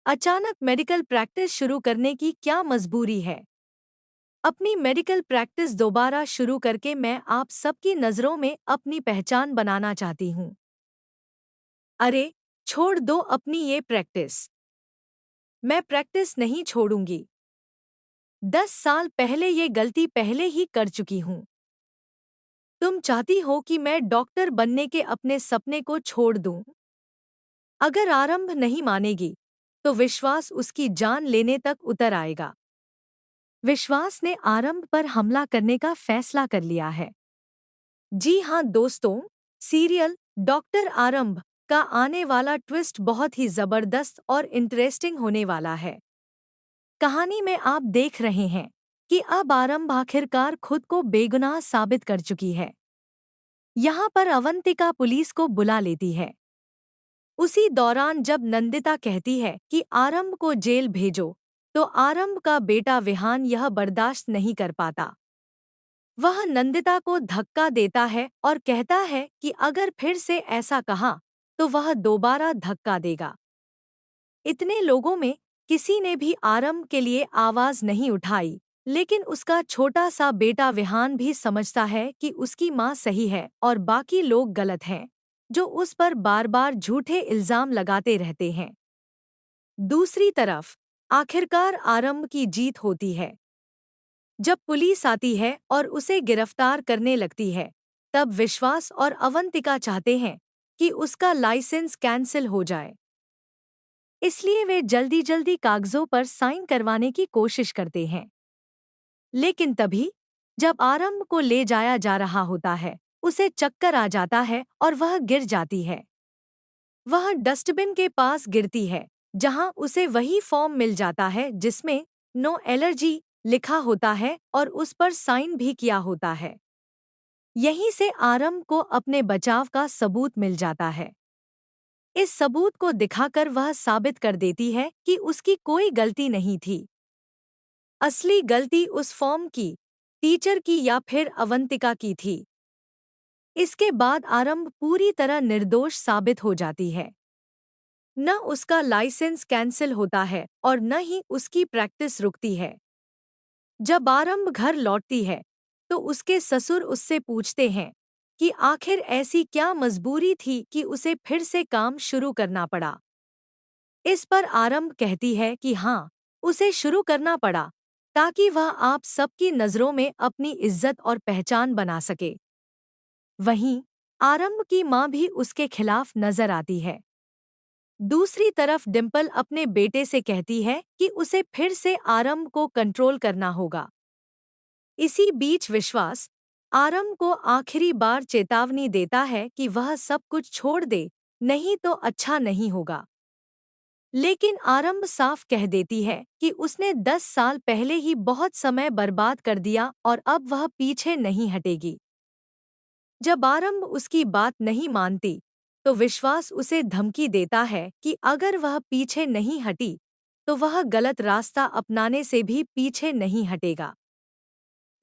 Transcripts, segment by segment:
अचानक medical practice शुरू करने की क्या मजबूरी है? अपनी मेडिकल प्रैक्टिस दोबारा शुरू करके मैं आप सबकी नज़रों में अपनी पहचान बनाना चाहती हूँ। अरे, छोड़ दो अपनी ये प्रैक्टिस। मैं प्रैक्टिस नहीं छोड़ूंगी। 10 साल पहले ये गलती पहले ही कर चुकी हूँ। तुम चाहती हो कि मैं डॉक्टर बनने के अपने सपने को छोड़ दूँ? अगर आरंभ नहीं मानेगी, तो विश्वास उसकी जान लेने तक उतर आएगा। विश्वास ने आरंभ पर हमला करने का फैसला कर लिया है। जी हाँ दोस्तों, सीरियल डॉक्टर आरंभ का आने वाला ट्विस्ट बहुत ही जबरदस्त और इंटरेस्टिंग होने वाला है। कहानी में आप देख रहे हैं कि अब आरंभ आखिरकार खुद को बेगुनाह साबित कर चुकी है। यहाँ पर अवंतिका पुलिस को बुला लेती है। उसी दौरान जब नंदिता कहती है कि आरंभ को जेल भेजो, तो आरंभ का बेटा विहान यह बर्दाश्त नहीं कर पाता। वह नंदिता को धक्का देता है और कहता है कि अगर फिर से ऐसा कहा तो वह दोबारा धक्का देगा। इतने लोगों में किसी ने भी आरंभ के लिए आवाज नहीं उठाई, लेकिन उसका छोटा सा बेटा विहान भी समझता है कि उसकी माँ सही है और बाकी लोग गलत हैं, जो उस पर बार बार झूठे इल्जाम लगाते रहते हैं। दूसरी तरफ आखिरकार आरंभ की जीत होती है। जब पुलिस आती है और उसे गिरफ्तार करने लगती है, तब विश्वास और अवंतिका चाहते हैं कि उसका लाइसेंस कैंसिल हो जाए। इसलिए वे जल्दी जल्दी कागजों पर साइन करवाने की कोशिश करते हैं। लेकिन तभी जब आरंभ को ले जाया जा रहा होता है, उसे चक्कर आ जाता है और वह गिर जाती है। वह डस्टबिन के पास गिरती है, जहां उसे वही फॉर्म मिल जाता है जिसमें नो एलर्जी लिखा होता है और उस पर साइन भी किया होता है। यहीं से आरंभ को अपने बचाव का सबूत मिल जाता है। इस सबूत को दिखाकर वह साबित कर देती है कि उसकी कोई गलती नहीं थी। असली गलती उस फॉर्म की, टीचर की या फिर अवंतिका की थी। इसके बाद आरंभ पूरी तरह निर्दोष साबित हो जाती है। न उसका लाइसेंस कैंसिल होता है और न ही उसकी प्रैक्टिस रुकती है। जब आरंभ घर लौटती है, तो उसके ससुर उससे पूछते हैं कि आखिर ऐसी क्या मजबूरी थी कि उसे फिर से काम शुरू करना पड़ा। इस पर आरंभ कहती है कि हाँ, उसे शुरू करना पड़ा ताकि वह आप सबकी नज़रों में अपनी इज्जत और पहचान बना सके। वहीं आरंभ की माँ भी उसके खिलाफ नजर आती है। दूसरी तरफ डिम्पल अपने बेटे से कहती है कि उसे फिर से आरंभ को कंट्रोल करना होगा। इसी बीच विश्वास आरंभ को आखिरी बार चेतावनी देता है कि वह सब कुछ छोड़ दे, नहीं तो अच्छा नहीं होगा। लेकिन आरंभ साफ कह देती है कि उसने 10 साल पहले ही बहुत समय बर्बाद कर दिया और अब वह पीछे नहीं हटेगी। जब आरंभ उसकी बात नहीं मानती, तो विश्वास उसे धमकी देता है कि अगर वह पीछे नहीं हटी, तो वह गलत रास्ता अपनाने से भी पीछे नहीं हटेगा।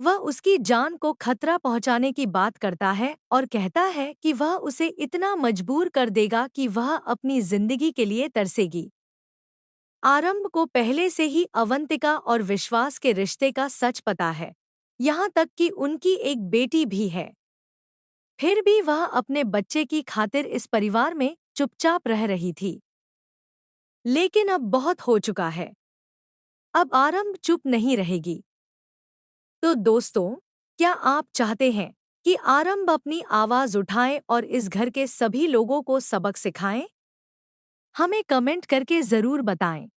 वह उसकी जान को खतरा पहुंचाने की बात करता है और कहता है कि वह उसे इतना मजबूर कर देगा कि वह अपनी जिंदगी के लिए तरसेगी। आरंभ को पहले से ही अवंतिका और विश्वास के रिश्ते का सच पता है, यहाँ तक कि उनकी एक बेटी भी है। फिर भी वह अपने बच्चे की खातिर इस परिवार में चुपचाप रह रही थी। लेकिन अब बहुत हो चुका है। अब आरंभ चुप नहीं रहेगी। तो दोस्तों, क्या आप चाहते हैं कि आरंभ अपनी आवाज उठाए और इस घर के सभी लोगों को सबक सिखाएं? हमें कमेंट करके जरूर बताएं।